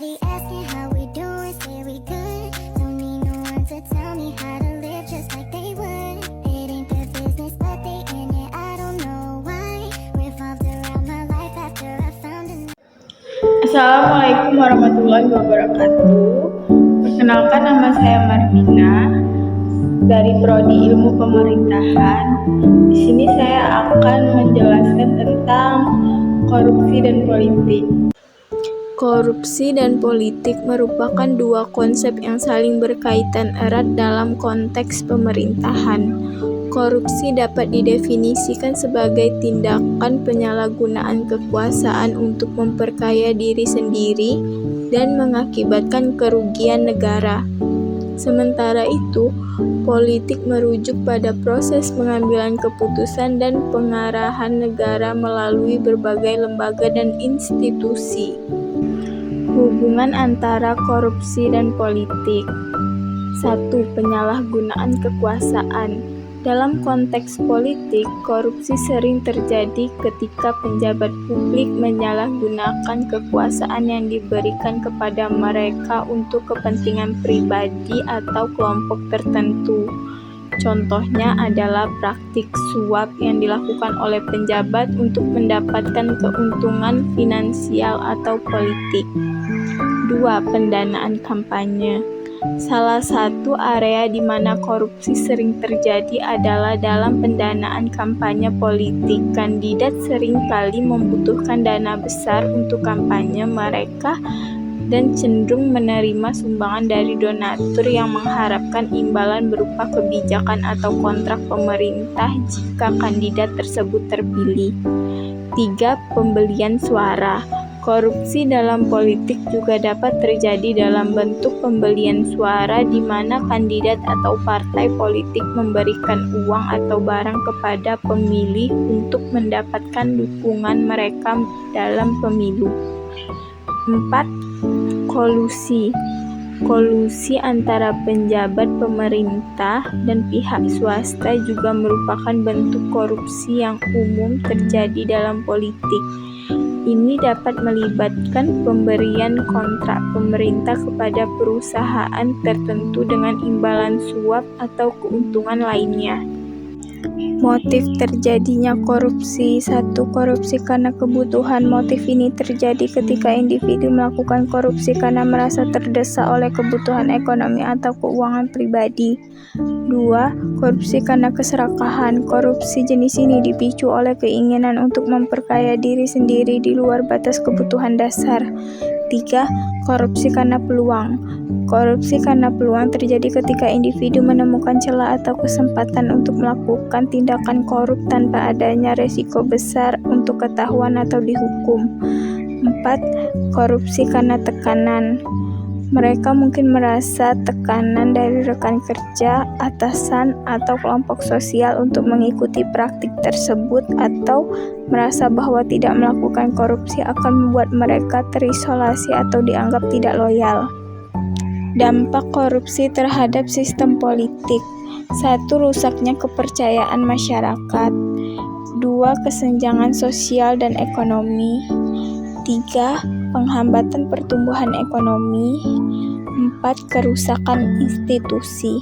Everybody asking how we doing, say we good. Don't need no one to tell me how to live just like they would. It ain't their business, but they in it. I don't know why. Revolved around my life after I found a Assalamualaikum warahmatullahi wabarakatuh. Perkenalkan, nama saya Martina dari Prodi Ilmu Pemerintahan. Di sini saya akan menjelaskan tentang korupsi dan politik. Korupsi dan politik merupakan dua konsep yang saling berkaitan erat dalam konteks pemerintahan. Korupsi dapat didefinisikan sebagai tindakan penyalahgunaan kekuasaan untuk memperkaya diri sendiri dan mengakibatkan kerugian negara. Sementara itu, politik merujuk pada proses pengambilan keputusan dan pengarahan negara melalui berbagai lembaga dan institusi. Hubungan antara korupsi dan politik. 1. Penyalahgunaan kekuasaan. Dalam konteks politik, korupsi sering terjadi ketika pejabat publik menyalahgunakan kekuasaan yang diberikan kepada mereka untuk kepentingan pribadi atau kelompok tertentu. Contohnya adalah praktik suap yang dilakukan oleh pejabat untuk mendapatkan keuntungan finansial atau politik. 2. Pendanaan kampanye. Salah satu area di mana korupsi sering terjadi adalah dalam pendanaan kampanye politik. Kandidat seringkali membutuhkan dana besar untuk kampanye mereka dan cenderung menerima sumbangan dari donatur yang mengharapkan imbalan berupa kebijakan atau kontrak pemerintah jika kandidat tersebut terpilih. 3. Pembelian suara. Korupsi dalam politik juga dapat terjadi dalam bentuk pembelian suara di mana kandidat atau partai politik memberikan uang atau barang kepada pemilih untuk mendapatkan dukungan mereka dalam pemilu. 4. Kolusi. Kolusi antara penjabat pemerintah dan pihak swasta juga merupakan bentuk korupsi yang umum terjadi dalam politik. Ini dapat melibatkan pemberian kontrak pemerintah kepada perusahaan tertentu dengan imbalan suap atau keuntungan lainnya. Motif terjadinya korupsi. 1. Korupsi karena kebutuhan. Motif ini terjadi ketika individu melakukan korupsi karena merasa terdesak oleh kebutuhan ekonomi atau keuangan pribadi. 2. Korupsi karena keserakahan. Korupsi jenis ini dipicu oleh keinginan untuk memperkaya diri sendiri di luar batas kebutuhan dasar. 3. Korupsi karena peluang. Korupsi karena peluang terjadi ketika individu menemukan celah atau kesempatan untuk melakukan tindakan korup tanpa adanya resiko besar untuk ketahuan atau dihukum. 4. Korupsi karena tekanan. Mereka mungkin merasa tekanan dari rekan kerja, atasan, atau kelompok sosial untuk mengikuti praktik tersebut atau merasa bahwa tidak melakukan korupsi akan membuat mereka terisolasi atau dianggap tidak loyal. Dampak korupsi terhadap sistem politik. 1. Rusaknya kepercayaan masyarakat. 2. Kesenjangan sosial dan ekonomi. 3. Penghambatan pertumbuhan ekonomi. 4. Kerusakan institusi.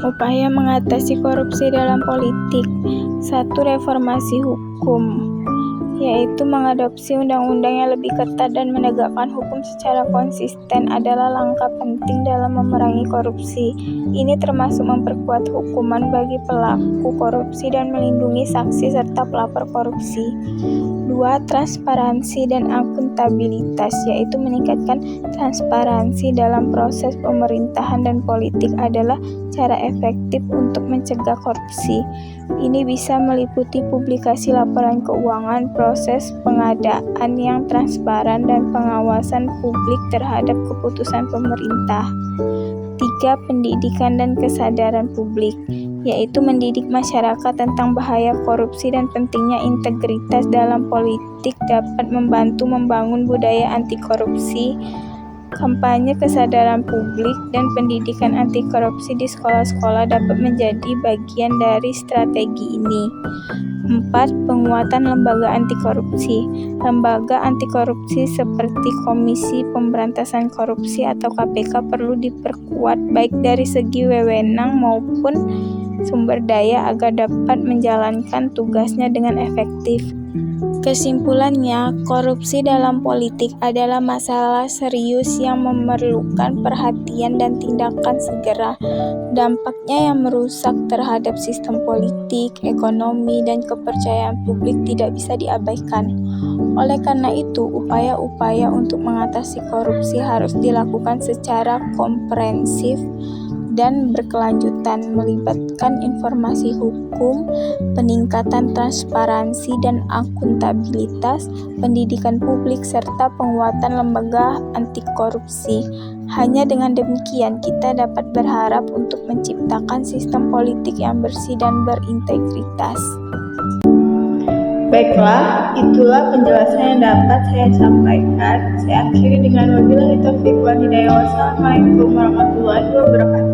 Upaya mengatasi korupsi dalam politik. 1. Reformasi hukum, yaitu mengadopsi undang-undang yang lebih ketat dan menegakkan hukum secara konsisten adalah langkah penting dalam memerangi korupsi. Ini termasuk memperkuat hukuman bagi pelaku korupsi dan melindungi saksi serta pelapor korupsi. 2. Transparansi dan akuntabilitas, yaitu meningkatkan transparansi dalam proses pemerintahan dan politik adalah cara efektif untuk mencegah korupsi. Ini bisa meliputi publikasi laporan keuangan, proses pengadaan yang transparan, dan pengawasan publik terhadap keputusan pemerintah. 3. Pendidikan dan kesadaran publik, yaitu mendidik masyarakat tentang bahaya korupsi dan pentingnya integritas dalam politik dapat membantu membangun budaya anti korupsi. Kampanye kesadaran publik dan pendidikan anti korupsi di sekolah-sekolah dapat menjadi bagian dari strategi ini. 4. Penguatan lembaga anti korupsi. Lembaga anti korupsi seperti Komisi Pemberantasan Korupsi atau KPK perlu diperkuat baik dari segi wewenang maupun sumber daya agar dapat menjalankan tugasnya dengan efektif. Kesimpulannya, korupsi dalam politik adalah masalah serius yang memerlukan perhatian dan tindakan segera. Dampaknya yang merusak terhadap sistem politik, ekonomi, dan kepercayaan publik tidak bisa diabaikan. Oleh karena itu, upaya-upaya untuk mengatasi korupsi harus dilakukan secara komprehensif dan berkelanjutan, melibatkan informasi hukum, peningkatan transparansi dan akuntabilitas, pendidikan publik, serta penguatan lembaga anti korupsi. Hanya dengan demikian kita dapat berharap untuk menciptakan sistem politik yang bersih dan berintegritas. Baiklah, itulah penjelasan yang dapat saya sampaikan. Saya akhiri dengan wabillahi taufiq wal hidayah. Wassalamualaikum warahmatullahi wabarakatuh.